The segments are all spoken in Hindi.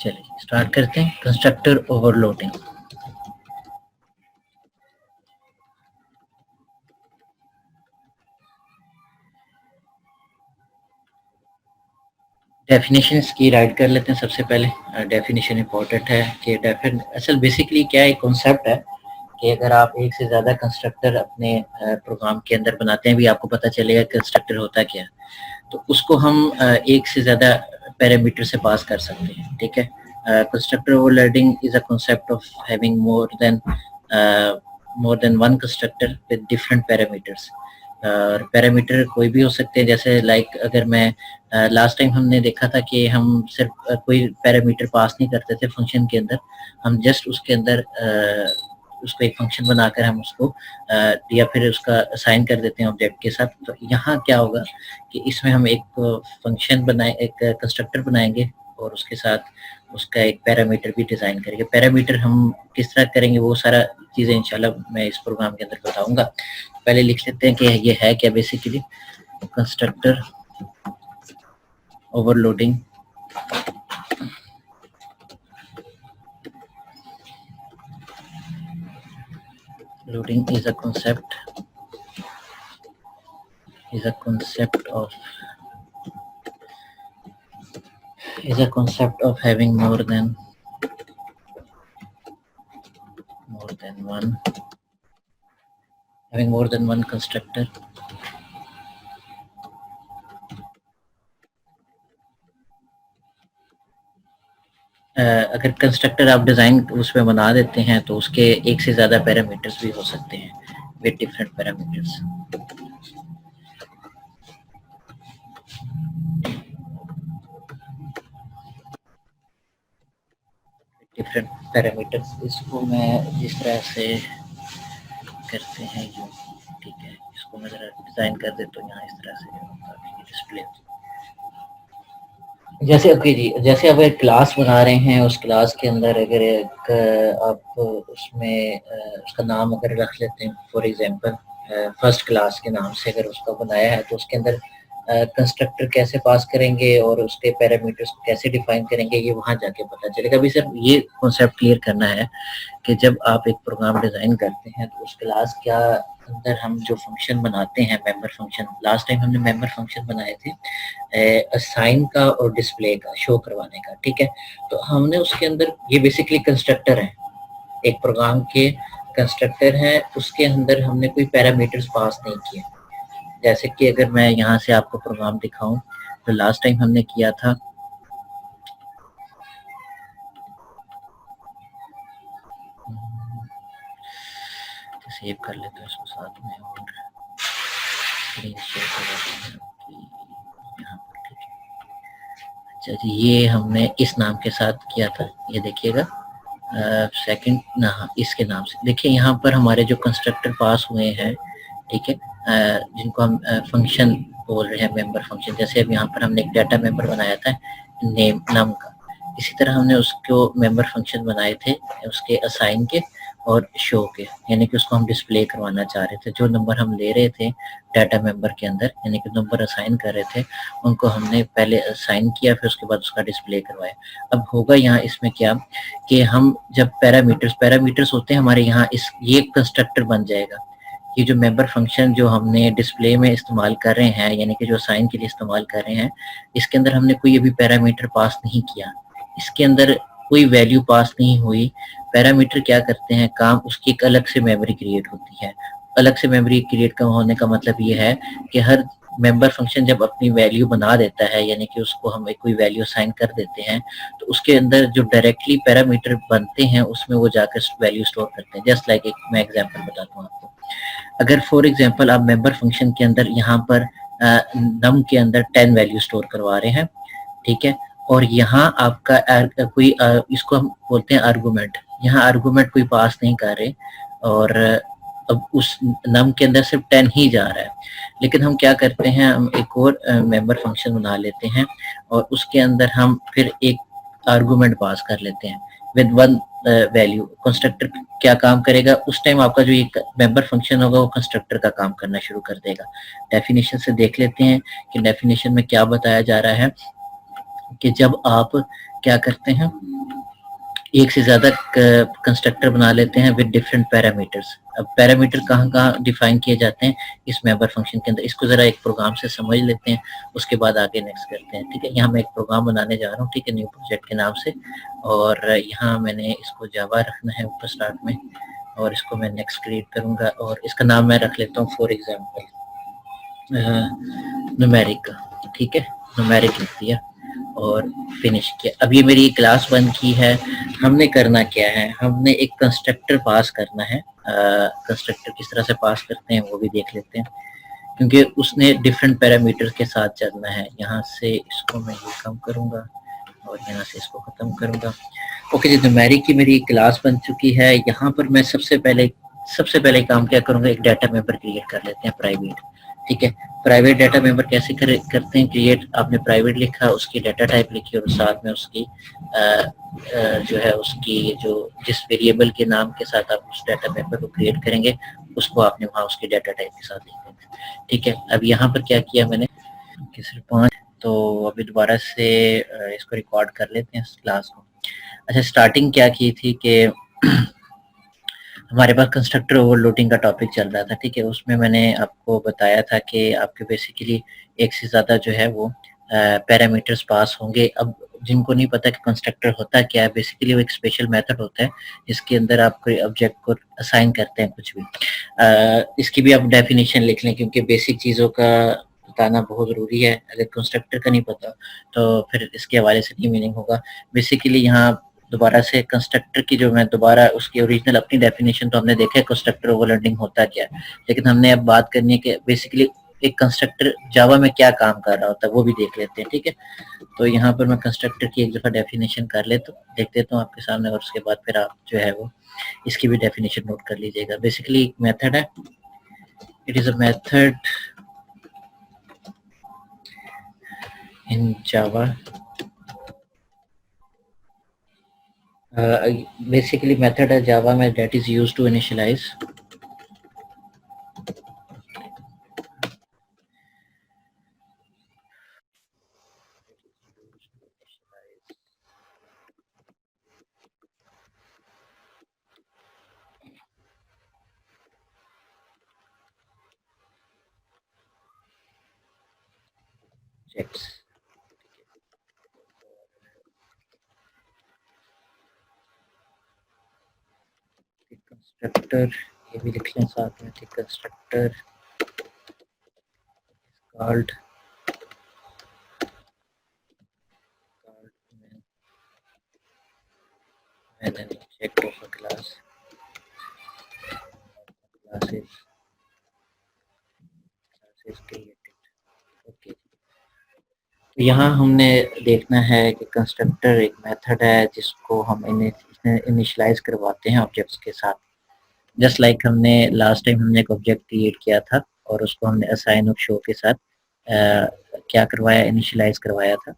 चलिए स्टार्ट करते हैं। Constructor overloading. डेफिनेशंस की राइट कर लेते हैं। सबसे पहले डेफिनेशन इंपॉर्टेंट है कि असल बेसिकली क्या एक कॉन्सेप्ट है कि अगर आप एक से ज़्यादा कंस्ट्रक्टर अपने प्रोग्राम के अंदर बनाते हैं, भी आपको पता चलेगा कंस्ट्रक्टर होता क्या है, तो उसको हम एक से ज़्यादा पैरामीटर से पास कर सकते हैं। ठीक है, constructor overloading is a concept of having more than one constructor with different parameters. और पैरामीटर कोई भी हो सकते हैं, जैसे लाइक अगर मैं लास्ट टाइम हमने देखा था कि हम सिर्फ कोई पैरामीटर पास नहीं करते थे फंक्शन के अंदर, हम जस्ट उसके अंदर उसको एक फंक्शन बनाकर हम उसको या फिर उसका असाइन कर देते हैं ऑब्जेक्ट के साथ। तो यहाँ क्या होगा कि इसमें हम एक फंक्शन बनाए, एक कंस्ट्रक्टर बनाएंगे और उसके साथ उसका एक पैरामीटर भी डिजाइन करेंगे। पैरामीटर हम किस तरह करेंगे वो सारा चीजें इंशाल्लाह मैं इस प्रोग्राम के अंदर बताऊंगा। पहले लिख लेते हैं कि ये है क्या। Basically constructor overloading loading is a concept of having more than one constructor अगर कंस्ट्रक्टर आप डिजाइन उसमें बना देते हैं तो उसके एक से ज्यादा पैरामीटर्स भी हो सकते हैं with different parameters. Different parameters इसको मैं जिस तरह से करते हैं यूं, ठीक है, इसको मैं जरा डिजाइन कर देता हूँ यहाँ इस तरह से डिस्प्ले। जैसे ओके जी, जैसे आप एक क्लास बना रहे हैं, उस क्लास के अंदर अगर एक आप उसमें उसका नाम अगर रख लेते हैं, फॉर एग्जांपल फर्स्ट क्लास के नाम से अगर उसका बनाया है, तो उसके अंदर कंस्ट्रक्टर कैसे पास करेंगे और उसके पैरामीटर्स को कैसे डिफाइन करेंगे, ये वहां जाके पता चलेगा। अभी सिर्फ ये कॉन्सेप्ट क्लियर करना है कि जब आप एक प्रोग्राम डिजाइन करते हैं तो उस क्लास क्या अंदर हम जो फंक्शन बनाते हैं, मेंबर फंक्शन, लास्ट टाइम हमने मेंबर फंक्शन बनाए थे असाइन का और डिस्प्ले का, शो करवाने का। ठीक है, तो हमने उसके अंदर ये बेसिकली कंस्ट्रक्टर है, एक प्रोग्राम के कंस्ट्रक्टर है, उसके अंदर हमने कोई पैरामीटर्स पास नहीं किए। जैसे कि अगर मैं यहाँ से आपको प्रोग्राम दिखाऊं तो लास्ट टाइम हमने किया था, सेव कर लेते हैं इसको साथ में और स्क्रीन शेयर कर देते हैं यहाँ पर। ठीक है, अच्छा जी, ये हमने इस नाम के साथ किया था, ये देखिएगा सेकंड ना, इसके नाम से देखिए यहाँ पर हमारे जो कंस्ट्रक्टर पास हुए हैं, ठीक है, जिनको हम फंक्शन बोल रहे हैं, मेंबर फंक्शन। जैसे अब यहाँ पर हमने एक डाटा मेंबर बनाया था नेम नाम का, इसी तरह हमने उसको मेंबर फंक्शन बनाए थे उसके असाइन के और शो के, यानी कि उसको हम डिस्प्ले करवाना चाह रहे थे। जो नंबर हम ले रहे थे डाटा मेंबर के अंदर, यानी कि नंबर असाइन कर रहे थे, उनको हमने पहले असाइन किया, फिर उसके बाद उसका डिस्प्ले करवाया। अब होगा यहाँ इसमें क्या कि हम जब पैरामीटर्स होते हैं हमारे यहाँ, इस ये कंस्ट्रक्टर बन जाएगा। ये जो मेंबर फंक्शन जो हमने डिस्प्ले में इस्तेमाल कर रहे हैं, यानी कि जो साइन के लिए इस्तेमाल कर रहे हैं, इसके अंदर हमने कोई अभी पैरामीटर पास नहीं किया, इसके अंदर कोई वैल्यू पास नहीं हुई। पैरामीटर क्या करते हैं काम, उसकी एक अलग से मेमोरी क्रिएट होती है। अलग से मेमोरी क्रिएट होने का मतलब ये है कि हर मेंबर फंक्शन जब अपनी वैल्यू बना देता है, यानी कि उसको हम एक कोई वैल्यू असाइन कर देते हैं, तो उसके अंदर जो डायरेक्टली पैरामीटर बनते हैं उसमें वो जाकर वैल्यू स्टोर करते हैं। जस्ट लाइक एक मैं एग्जांपल बताता हूँ आपको। अगर फॉर एग्जांपल आप मेंबर फंक्शन के अंदर यहाँ पर नम के अंदर 10 वैल्यू स्टोर करवा रहे हैं, ठीक है, और यहाँ आपका कोई इसको हम बोलते हैं आर्गुमेंट, यहाँ आर्गुमेंट कोई पास नहीं कर रहे, और अब उस नम के अंदर सिर्फ 10 ही जा रहा है। लेकिन हम क्या करते हैं, हम एक और मेंबर फंक्शन बना लेते हैं और उसके अंदर हम फिर एक आर्गुमेंट पास कर लेते हैं विद वन वैल्यू। कंस्ट्रक्टर क्या काम करेगा उस टाइम, आपका जो एक मेंबर फंक्शन होगा वो कंस्ट्रक्टर का काम करना शुरू कर देगा। डेफिनेशन से देख लेते हैं कि डेफिनेशन में क्या बताया जा रहा है कि जब आप क्या करते हैं, एक से ज्यादा कंस्ट्रक्टर बना लेते हैं विद डिफरेंट पैरामीटर्स। अब पैरामीटर कहाँ कहाँ डिफाइन किए जाते हैं इस मेंबर फंक्शन के अंदर, इसको जरा एक प्रोग्राम से समझ लेते हैं, उसके बाद आगे नेक्स्ट करते हैं। ठीक है, यहाँ मैं एक प्रोग्राम बनाने जा रहा हूँ, ठीक है, न्यू प्रोजेक्ट के नाम से, और यहाँ मैंने इसको जावा रखना है ऊपर स्टार्ट में, और इसको मैं नेक्स्ट क्रिएट करूंगा, और इसका नाम मैं रख लेता हूँ फॉर एग्जाम्पल न्यूमेरिक। ठीक है, न्यूमेरिक लिख दिया और फिनिश किया। अब ये मेरी क्लास 1 की है। हमने करना क्या है, हमने एक कंस्ट्रक्टर पास करना है। कंस्ट्रक्टर किस तरह से पास करते हैं वो भी देख लेते हैं, क्योंकि उसने डिफरेंट पैरामीटर्स के साथ चलना है। यहाँ से इसको मैं ये कम करूंगा और यहाँ से इसको खत्म करूंगा। ओके जी, न्यूमेरिक की मेरी क्लास बन चुकी है। यहाँ पर मैं सबसे पहले काम क्या करूंगा, एक डाटा मेंबर क्रिएट कर लेते हैं प्राइवेट। ठीक है, प्राइवेट डाटा मेंबर कैसे करते हैं क्रिएट, आपने प्राइवेट लिखा, उसकी डाटा टाइप लिखी, और साथ में उसकी जो है उसकी जो जिस वेरिएबल के नाम के साथ आप उस डाटा मेंबर को क्रिएट करेंगे उसको आपने वहाँ उसकी डाटा टाइप के साथ लिख देना। ठीक है, अब यहाँ पर क्या किया मैंने, सिर्फ 5, तो अभी दोबारा से इसको रिकॉर्ड कर लेते हैं इस क्लास को। अच्छा, स्टार्टिंग क्या की थी कि हमारे पास कंस्ट्रक्टर ओवरलोडिंग का टॉपिक चल रहा था। ठीक है, उसमें मैंने आपको बताया था कि आपके बेसिकली एक से ज़्यादा जो है वो पैरामीटर्स पास होंगे। अब जिनको नहीं पता कि कंस्ट्रक्टर होता क्या है, बेसिकली वो एक स्पेशल मेथड होता है जिसके अंदर आप कोई ऑब्जेक्ट को असाइन करते हैं कुछ भी। इसकी भी आप डेफिनेशन लिख लें, क्योंकि बेसिक चीज़ों का बताना बहुत ज़रूरी है। अगर कंस्ट्रक्टर का नहीं पता तो फिर इसके हवाले से नहीं मीनिंग होगा। बेसिकली यहाँ दोबारा से कंस्ट्रक्टर की जो मैं दोबारा उसकी ओरिजिनल अपनी डेफिनेशन तो हमने देखा है कंस्ट्रक्टर ओवरलोडिंग होता क्या है, लेकिन हमने अब बात करनी है कि बेसिकली एक कंस्ट्रक्टर जावा में क्या काम कर रहा होता है वो भी देख लेते हैं। ठीक है, तो यहाँ पर मैं कंस्ट्रक्टर की एक दफा डेफिनेशन कर लेता हूँ, देख देता हूँ आपके सामने, और उसके बाद फिर आप जो है वो इसकी भी डेफिनेशन नोट कर लीजिएगा। बेसिकली मेथड है, it is a method in Java. Basically method है जावा में that is used to initialise objects। Constructor ये भी लिख लें साथ में, ठीक, constructor called when an object of a class is created। Okay, तो यहाँ हमने देखना है कि कंस्ट्रक्टर एक मेथड है जिसको हम इनिशियलाइज करवाते हैं ऑब्जेक्ट्स के साथ। जस्ट लाइक हमने लास्ट टाइम हमने एक ऑब्जेक्ट क्रिएट किया था और उसको हमने असाइन और शो के साथ क्या करवाया, इनिशियलाइज करवाया था,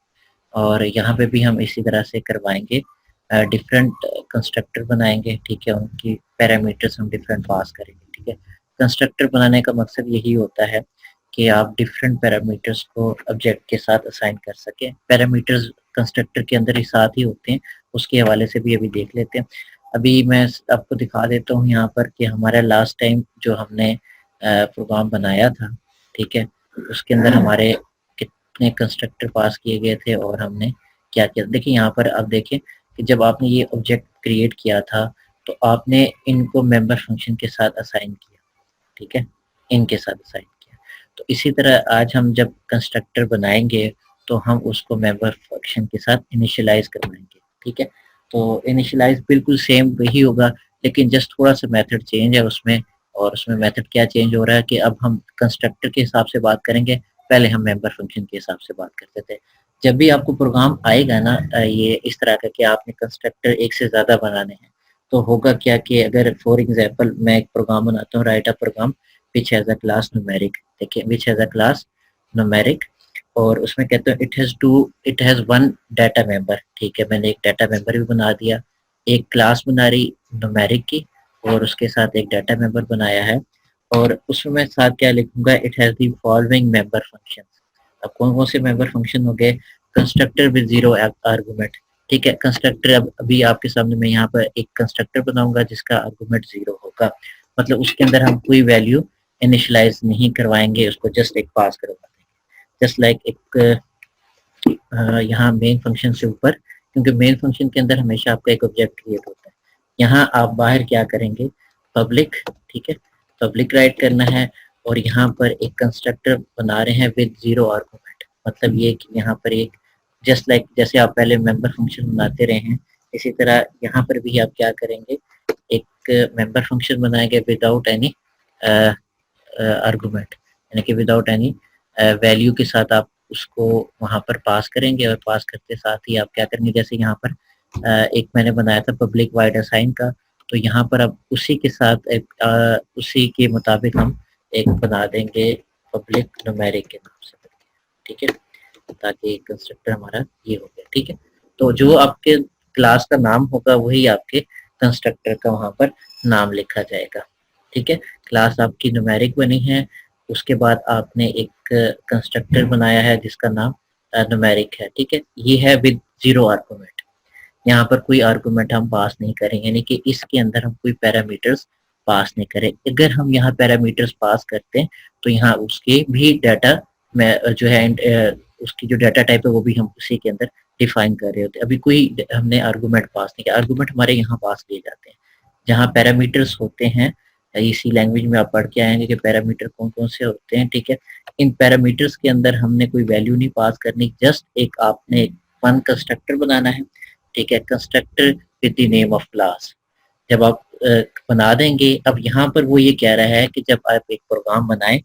और यहाँ पे भी हम इसी तरह से करवाएंगे। डिफरेंट कंस्ट्रक्टर बनाएंगे। ठीक है, उनकी पैरामीटर्स हम डिफरेंट पास करेंगे। ठीक है, कंस्ट्रक्टर बनाने का मकसद यही होता है कि आप डिफरेंट पैरामीटर्स को ऑब्जेक्ट के साथ असाइन कर सकें। पैरामीटर्स कंस्ट्रक्टर के अंदर ही साथ ही होते हैं, उसके हवाले से भी अभी देख लेते हैं। अभी मैं आपको दिखा देता हूँ यहाँ पर कि हमारा लास्ट टाइम जो हमने प्रोग्राम बनाया था, ठीक है, उसके अंदर हमारे कितने कंस्ट्रक्टर पास किए गए थे और हमने क्या किया। देखिए यहाँ पर आप देखें कि जब आपने ये ऑब्जेक्ट क्रिएट किया था तो आपने इनको मेंबर फंक्शन के साथ असाइन किया। ठीक है, इनके साथ असाइन किया। तो इसी तरह आज हम जब कंस्ट्रक्टर बनाएंगे तो हम उसको मेंबर फंक्शन के साथ इनिशियलाइज करवाएंगे। ठीक है, तो इनिशियलाइज बिल्कुल सेम वही होगा, लेकिन जस्ट थोड़ा सा मेथड चेंज है उसमें। और उसमें मेथड क्या चेंज हो रहा है कि अब हम कंस्ट्रक्टर के हिसाब से बात करेंगे, पहले हम मेंबर फंक्शन के हिसाब से बात करते थे। जब भी आपको प्रोग्राम आएगा ना ये इस तरह का कि आपने कंस्ट्रक्टर एक से ज्यादा बनाने हैं, तो होगा क्या कि अगर फॉर एग्जांपल मैं एक प्रोग्राम बनाता हूँ, write a program which has a class numeric. देखिए, which has a class numeric, और उसमें कहते हैं it has one data member. ठीक है, मैंने एक डाटा मेंबर भी बना दिया, एक क्लास बना रही न्यूमेरिक की, और उसके साथ एक डाटा मेंबर बनाया है, और उसमें मैं साथ क्या लिखूंगा, it has the following member function. अब कौन कौन से मेंबर फंक्शन हो गए, कंस्ट्रक्टर विद जीरो आर्गुमेंट, ठीक है। कंस्ट्रक्टर अब अभी आपके सामने मैं यहाँ पर एक कंस्ट्रक्टर बनाऊंगा जिसका आर्गुमेंट 0 होगा, मतलब उसके अंदर हम कोई वैल्यू इनिशियलाइज नहीं करवाएंगे, उसको जस्ट एक पास करवा देंगे, जस्ट लाइक एक यहाँ मेन फंक्शन से ऊपर, क्योंकि मेन फंक्शन के अंदर हमेशा आपका एक ऑब्जेक्ट क्रिएट होता है। यहाँ आप बाहर क्या करेंगे, पब्लिक, ठीक है, पब्लिक राइट करना है, और यहाँ पर एक कंस्ट्रक्टर बना रहे हैं विद 0 आर्गुमेंट, मतलब ये कि यहाँ पर एक जस्ट लाइक जैसे आप पहले मेंबर फंक्शन बनाते रहे हैं, इसी तरह यहाँ पर भी आप क्या करेंगे, एक मेंबर फंक्शन बनाएंगे विदाउट एनी आर्गुमेंट, यानी कि विदाउट एनी वैल्यू के साथ आप उसको वहां पर पास करेंगे, और पास करते साथ ही आप क्या करेंगे, जैसे यहाँ पर एक मैंने बनाया था पब्लिक वाइड असाइन का, तो यहाँ पर अब उसी के साथ उसी के मुताबिक हम एक बना देंगे पब्लिक न्यूमेरिक के नाम से, ठीक है, ताकि कंस्ट्रक्टर हमारा ये हो गया, ठीक है। तो जो आपके क्लास का नाम होगा वही आपके कंस्ट्रक्टर का वहां पर नाम लिखा जाएगा, ठीक है। क्लास आपकी न्यूमेरिक बनी है, उसके बाद आपने एक कंस्ट्रक्टर बनाया है जिसका नाम न्यूमेरिक है, ठीक है, ये है विद 0 आर्गुमेंट। यहाँ पर कोई आर्गुमेंट हम पास नहीं करेंगे, यानी कि इसके अंदर हम कोई पैरामीटर्स पास नहीं करें। अगर हम यहाँ पैरामीटर्स पास करते हैं तो यहाँ उसके भी डाटा में जो है उसकी जो डाटा टाइप है वो भी हम उसी के अंदर डिफाइन कर रहे होते हैं। अभी कोई हमने आर्गुमेंट पास नहीं किया, आर्गुमेंट हमारे यहाँ पास किए जाते हैं जहाँ पैरामीटर्स होते हैं। इसी लैंग्वेज में आप पढ़ के आएंगे कि पैरामीटर कौन कौन से होते हैं, ठीक है। इन पैरामीटर्स के अंदर हमने कोई वैल्यू नहीं पास करनी, जस्ट एक आपने एक फन कंस्ट्रक्टर बनाना है, ठीक है, constructor with the name of class. जब आप बना देंगे, अब यहाँ पर वो ये कह रहा है कि जब आप एक प्रोग्राम बनाएं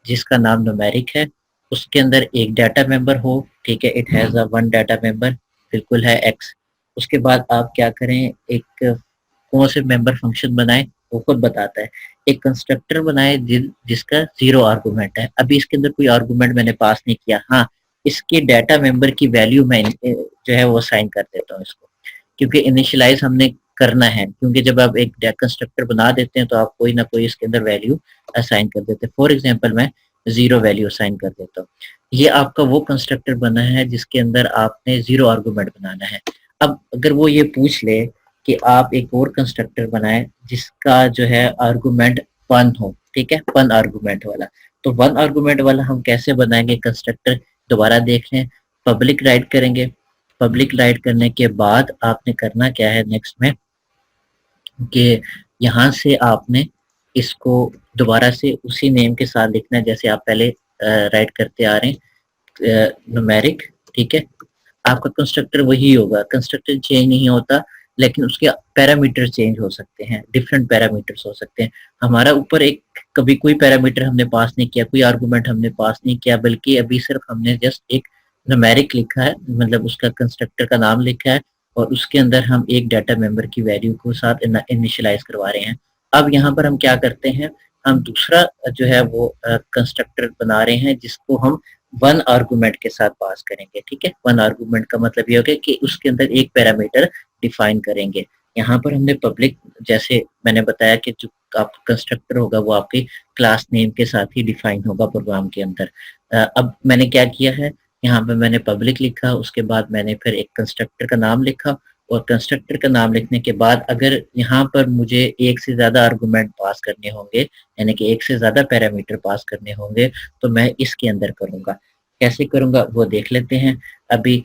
जिसका नाम न्यूमेरिक है, उसके अंदर एक डाटा मेंबर हो, ठीक है, it has a one data member, बिल्कुल है एक्स। उसके बाद आप क्या करें, एक कौन से मेंबर फंक्शन बनाए वो खुद बताता है। एक कंस्ट्रक्टर बनाए जिसका 0 आर्गुमेंट है, अभी इसके अंदर कोई आर्गुमेंट मैंने पास नहीं किया, हाँ इसके डाटा मेंबर की वैल्यू मैं जो है वो साइन कर देता हूँ इसको, क्योंकि इनिशियलाइज हमने करना है, क्योंकि जब आप एक कंस्ट्रक्टर बना देते हैं तो आप कोई ना कोई इसके अंदर वैल्यू असाइन कर देते हैं। फॉर एग्जांपल मैं 0 वैल्यू असाइन कर देता हूँ। ये आपका वो कंस्ट्रक्टर बना है जिसके अंदर आपने 0 आर्गुमेंट बनाना है। अब अगर वो ये पूछ ले कि आप एक और कंस्ट्रक्टर बनाए जिसका जो है आर्गुमेंट 1 हो, ठीक है, 1 आर्गुमेंट वाला, तो 1 आर्गुमेंट वाला हम कैसे बनाएंगे कंस्ट्रक्टर, दोबारा देख लें, पब्लिक राइट करेंगे। पब्लिक राइट करने के बाद आपने करना क्या है नेक्स्ट में, कि यहाँ से आपने इसको दोबारा से उसी नेम के साथ लिखना है जैसे आप पहले राइट करते आ रहे हैं, न्यूमेरिक, ठीक है। आपका कंस्ट्रक्टर वही होगा, कंस्ट्रक्टर चेंज नहीं होता, लेकिन उसके पैरामीटर चेंज हो सकते हैं, डिफरेंट पैरामीटर्स हो सकते हैं। हमारा ऊपर एक कभी कोई पैरामीटर हमने पास नहीं किया, कोई आर्गुमेंट हमने पास नहीं किया, बल्कि अभी सिर्फ हमने जस्ट एक न्यूमेरिक लिखा है, मतलब उसका कंस्ट्रक्टर का नाम लिखा है, और उसके अंदर हम एक डाटा मेंबर की वैल्यू को साथ इनिशियलाइज करवा रहे हैं। अब यहाँ पर हम क्या करते हैं, हम दूसरा जो है वो कंस्ट्रक्टर बना रहे हैं जिसको हम 1 आर्गुमेंट के साथ पास करेंगे, ठीक है। 1 आर्गुमेंट का मतलब ये हो गया कि उसके अंदर एक पैरामीटर डिफाइन करेंगे। यहाँ पर हमने पब्लिक, जैसे मैंने बताया कि जो आपका कंस्ट्रक्टर होगा वो आपके क्लास नेम के साथ ही डिफाइन होगा प्रोग्राम के अंदर। अब मैंने क्या किया है, यहाँ पे मैंने पब्लिक लिखा, उसके बाद मैंने फिर एक कंस्ट्रक्टर का नाम लिखा, और कंस्ट्रक्टर का नाम लिखने के बाद अगर यहाँ पर मुझे एक से ज्यादा आर्गुमेंट पास करने होंगे, यानी कि एक से ज्यादा पैरामीटर पास करने होंगे, तो मैं इसके अंदर करूंगा। कैसे करूंगा वो देख लेते हैं अभी।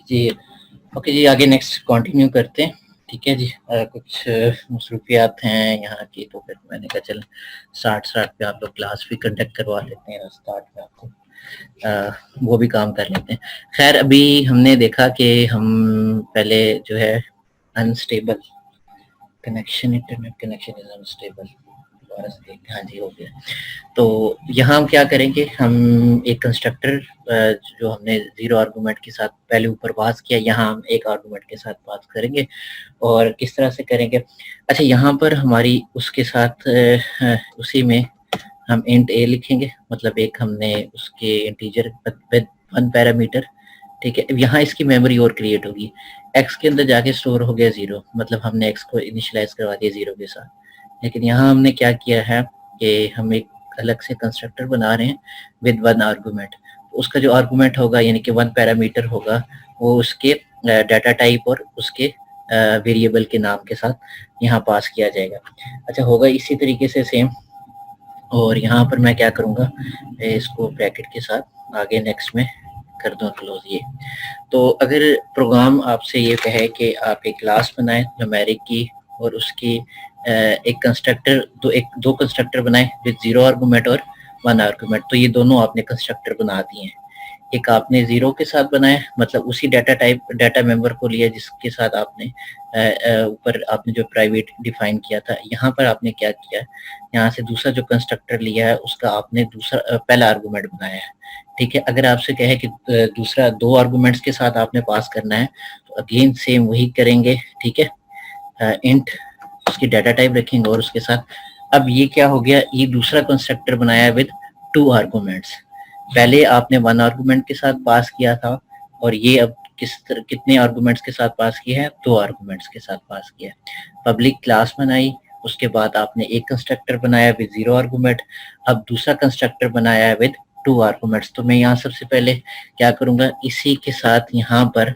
जी ओके जी, आगे नेक्स्ट कंटिन्यू करते हैं। ठीक है जी, कुछ मसरूफियात हैं यहाँ की, तो फिर मैंने कहा चल स्टार्ट पे आप लोग क्लास भी कंडक्ट करवा लेते हैं, स्टार्ट में आपको वो भी काम कर लेते हैं। खैर अभी हमने देखा कि हम पहले जो है unstable connection, internet connection is unstable, दोबारा से देखते हैं। हाँ जी, हो गया। तो यहाँ हम क्या करेंगे, हम एक कंस्ट्रक्टर जो हमने जीरो आर्गुमेंट के साथ पहले ऊपर पास किया, यहाँ हम एक आर्गुमेंट के साथ पास करेंगे। और किस तरह से करेंगे, अच्छा यहाँ पर हमारी उसके साथ उसी में हम इंट ए लिखेंगे, मतलब एक हमने उसके इंटीजर विद 1 पैरामीटर। ठीक है, यहाँ इसकी मेमोरी और क्रिएट होगी, एक्स के अंदर जाके स्टोर हो गया 0, मतलब हमने एक्स को इनिशियलाइज करवा दिया 0 के साथ। लेकिन यहाँ हमने क्या किया है कि हम एक अलग से कंस्ट्रक्टर बना रहे हैं विद 1 आर्गुमेंट। उसका जो आर्गुमेंट होगा यानी कि 1 पैरामीटर होगा, वो उसके डाटा टाइप और उसके वेरिएबल के नाम के साथ यहाँ पास किया जाएगा। अच्छा, होगा इसी तरीके से सेम। और यहाँ पर मैं क्या करूँगा, इसको ब्रैकेट के साथ आगे नेक्स्ट में कर दूँ क्लोज। ये तो अगर प्रोग्राम आपसे ये कहे कि आप एक क्लास बनाएं न्यूमेरिक की, और उसकी एक कंस्ट्रक्टर, दो कंस्ट्रक्टर बनाएं विद 0 आर्गुमेंट और 1 आर्गुमेंट, तो ये दोनों आपने कंस्ट्रक्टर बना दिए हैं। एक आपने 0 के साथ बनाया, मतलब उसी डाटा मेंबर को लिया जिसके साथ आपने ऊपर आपने जो प्राइवेट डिफाइन किया था। यहाँ पर आपने क्या किया, यहाँ से दूसरा जो कंस्ट्रक्टर लिया है उसका आपने दूसरा पहला आर्गुमेंट बनाया है। ठीक है, अगर आपसे कहे कि दूसरा 2 आर्गुमेंट्स के साथ आपने पास करना है, तो अगेन सेम वही करेंगे। ठीक है, इंट उसकी डाटा टाइप रखेंगे और उसके साथ, अब ये क्या हो गया, ये दूसरा कंस्ट्रक्टर बनाया विद 2 आर्गुमेंट्स। पहले आपने 1 आर्गुमेंट के साथ पास किया था, और ये अब कितने आर्गुमेंट्स के साथ पास किया है, 2 आर्गुमेंट्स के साथ पास किया है। पब्लिक क्लास बनाई, उसके बाद आपने एक कंस्ट्रक्टर बनाया विद 0 आर्गुमेंट, अब दूसरा कंस्ट्रक्टर बनाया है विद 2 आर्गुमेंट्स। तो मैं यहाँ सबसे पहले क्या करूंगा, इसी के साथ यहाँ पर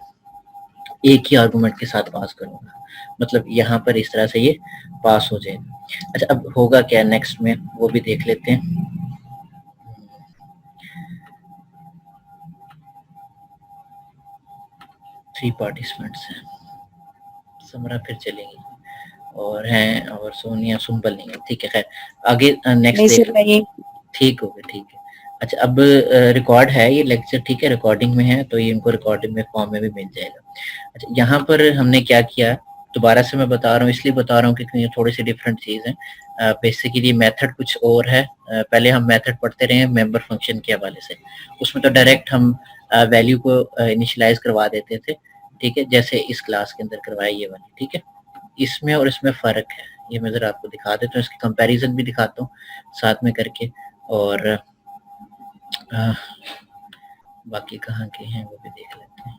एक ही आर्गुमेंट के साथ पास करूंगा, मतलब यहाँ पर इस तरह से ये पास हो जाएगा। अच्छा, अब होगा क्या नेक्स्ट में, वो भी देख लेते हैं। 3 पार्टिसिपेंट्स हैं, समरा फिर चलेंगी, और हैं, और सोनिया सुंबल नहीं है। ठीक है, खैर आगे नेक्स्ट देख, ठीक हो गया, ठीक है। अच्छा, अब रिकॉर्ड है ये लेक्चर, ठीक है, रिकॉर्डिंग में है, तो ये इनको रिकॉर्डिंग में फॉर्म में भी मिल जाएगा। अच्छा, यहाँ पर हमने क्या किया, दोबारा से मैं बता रहा हूँ, इसलिए बता रहा हूँ क्योंकि ये थोड़ी सी डिफरेंट चीज़ है। बेसिकली मेथड कुछ और है। पहले हम मेथड पढ़ते रहे मेंबर फंक्शन के हवाले से, उसमें तो डायरेक्ट हम वैल्यू को इनिशियलाइज करवा देते थे। ठीक है, जैसे इस क्लास के अंदर करवाया ये वाली। ठीक है, इसमें और इसमें फ़र्क है, ये मैं ज़रा आपको दिखा देता हूँ, इसकी कंपैरिजन भी दिखाता हूँ साथ में करके, और बाकी कहाँ के हैं वो भी देख लेते हैं।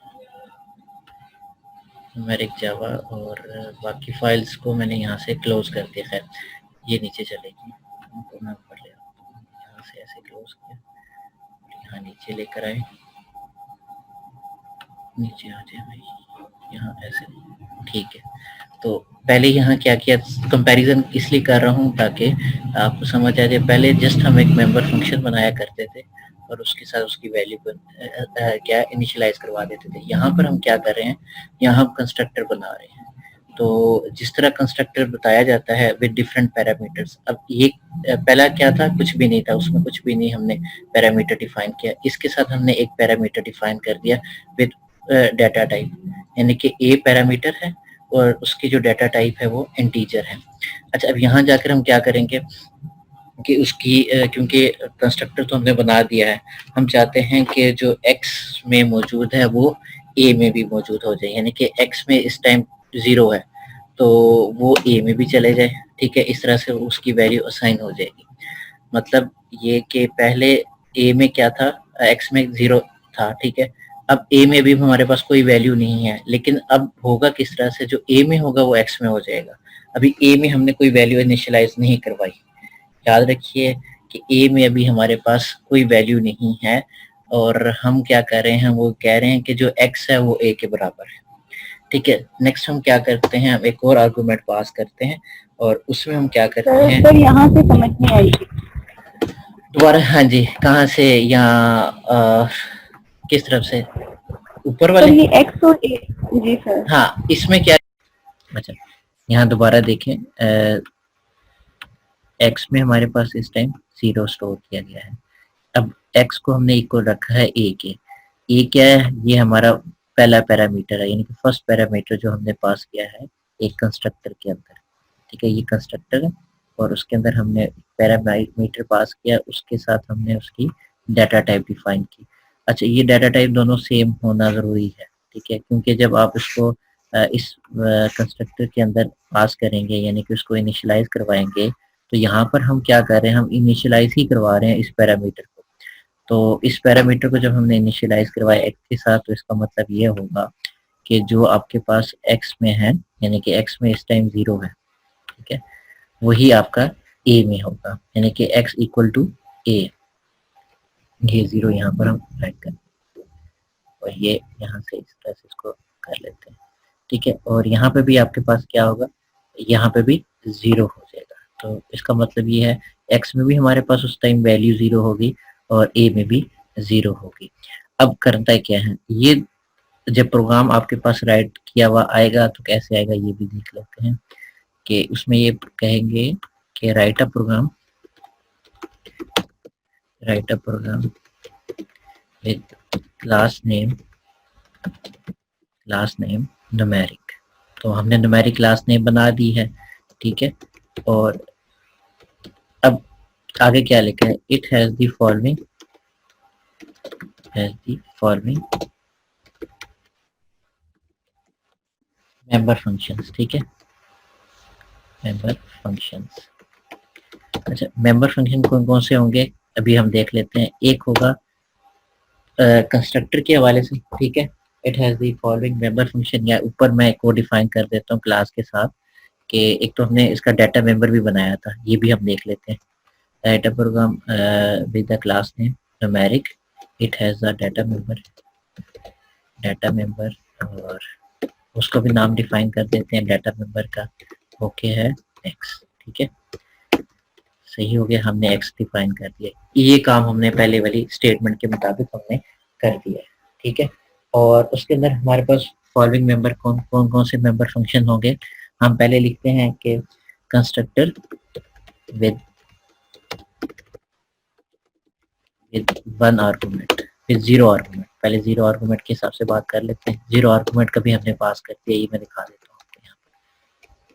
न्यूमेरिक जावा, और बाकी फाइल्स को मैंने यहाँ से क्लोज कर दिया। खैर ये नीचे चलेगी, उनको मैं ऊपर ले यहाँ से ऐसे क्लोज किया, यहाँ नीचे लेकर आए, नीचे आ जाए भाई, यहाँ ऐसे, ठीक है। तो पहले यहाँ क्या किया, कंपैरिजन इसलिए कर रहा हूँ ताकि आपको समझ आ जाए। पहले जस्ट हम एक मेंबर फंक्शन बनाया करते थे और उसके साथ उसकी वैल्यू को क्या इनिशियलाइज करवा देते थे। यहाँ पर हम क्या कर रहे हैं, यहाँ हम कंस्ट्रक्टर बना रहे हैं। तो जिस तरह कंस्ट्रक्टर बताया जाता है विद डिफरेंट पैरामीटर्स, अब ये पहला क्या था, कुछ भी नहीं था, उसमें कुछ भी नहीं हमने पैरामीटर डिफाइन किया। इसके साथ हमने एक पैरामीटर डिफाइन कर दिया विद डाटा टाइप, यानी कि ए पैरामीटर है और उसकी जो डाटा टाइप है वो इंटीजर है। अच्छा, अब यहाँ जाकर हम क्या करेंगे कि उसकी क्योंकि कंस्ट्रक्टर तो हमने बना दिया है, हम चाहते हैं कि जो x में मौजूद है वो a में भी मौजूद हो जाए, यानी कि x में इस टाइम 0 है तो वो a में भी चले जाए। ठीक है, इस तरह से उसकी वैल्यू असाइन हो जाएगी। मतलब ये कि पहले a में क्या था, x में 0 था। ठीक है, अब a में भी हमारे पास कोई वैल्यू नहीं है, लेकिन अब होगा किस तरह से, जो a में होगा वो x में हो जाएगा। अभी a में हमने कोई वैल्यू इनिशियलाइज नहीं करवाई। याद रखिए कि a में अभी हमारे पास कोई वैल्यू नहीं है, और हम क्या कर रहे हैं, वो कह रहे हैं कि जो x है वो a के बराबर है। ठीक है, नेक्स्ट हम क्या करते हैं, हम एक और आर्गुमेंट पास करते हैं और उसमें हम क्या करते हैं, सर यहाँ से समझ नहीं आई दोबारा। हाँ जी, कहाँ से, यहाँ किस तरफ से, ऊपर वाले ये एक्स और ए। जी सर। हाँ, इसमें क्या, अच्छा यहाँ दोबारा देखें, एक्स में हमारे पास इस टाइम 0 स्टोर किया गया है। अब एक्स को हमने इक्वल रखा है ए के। ए क्या है, ये हमारा पहला पैरामीटर है, यानी कि फर्स्ट पैरामीटर जो हमने पास किया है एक कंस्ट्रक्टर के अंदर। ठीक है, ये कंस्ट्रक्टर है और उसके अंदर हमने पैरामीटर पास किया, उसके साथ हमने उसकी डाटा टाइप डिफाइन की। अच्छा, ये डाटा टाइप दोनों सेम होना जरूरी है, ठीक है, क्योंकि जब आप इसको इस कंस्ट्रक्टर के अंदर पास करेंगे, यानी कि उसको इनिशियलाइज करवाएंगे, तो यहाँ पर हम क्या कर रहे हैं, हम इनिशियलाइज ही करवा रहे हैं इस पैरामीटर को। तो इस पैरामीटर को जब हमने इनिशियलाइज करवाया एक्स के साथ, तो इसका मतलब ये होगा कि जो आपके पास एक्स में है, यानी कि एक्स में इस टाइम 0 है, ठीक है, वही आपका ए में होगा, यानी कि एक्स इक्वल टू ए। ये 0 यहाँ पर हम राइट करें और ये यहाँ से इस तरह से इसको कर लेते हैं, ठीक है। और यहाँ पे भी आपके पास क्या होगा, यहाँ पे भी 0 हो जाएगा। तो इसका मतलब ये है एक्स में भी हमारे पास उस टाइम वैल्यू 0 होगी और ए में भी 0 होगी। अब करता है क्या है, ये जब प्रोग्राम आपके पास राइट किया हुआ आएगा तो कैसे आएगा ये भी देख लेते हैं, कि उसमें ये कहेंगे कि write a program with class name numeric. तो हमने न्यूमेरिक क्लास नेम बना दी है, ठीक है। और अब आगे क्या लिखा है, it has the following member functions, ठीक है, मेंबर फंक्शंस। अच्छा, मेंबर फंक्शन कौन कौन से होंगे अभी हम देख लेते हैं। एक होगा कंस्ट्रक्टर के हवाले से, ठीक है, it has the following member function, या ऊपर मैं को डिफाइन कर देता हूँ क्लास के साथ, कि एक तो हमने इसका डाटा मेंबर भी बनाया था, ये भी हम देख लेते हैं। Data program with the class name numeric, it has the data member, और उसको भी नाम डिफाइन कर देते हैं डाटा मेंबर का, ओके है एक्स, ठीक है, सही हो गया, हमने एक्स डिफाइन कर दिया। ये काम हमने पहले वाली स्टेटमेंट के मुताबिक हमने कर दिया है, ठीक है। और उसके अंदर हमारे पास फॉलोइंग मेंबर कौन से मेंबर फंक्शन होंगे, हम पहले लिखते हैं कि कंस्ट्रक्टर विद वन आर्गुमेंट, फिर 0 आर्गुमेंट। पहले 0 आर्गुमेंट के हिसाब से बात कर लेते हैं। 0 आर्गुमेंट कभी हमने पास कर दिया, ये मैं दिखा देता हूँ आपको यहाँ पर,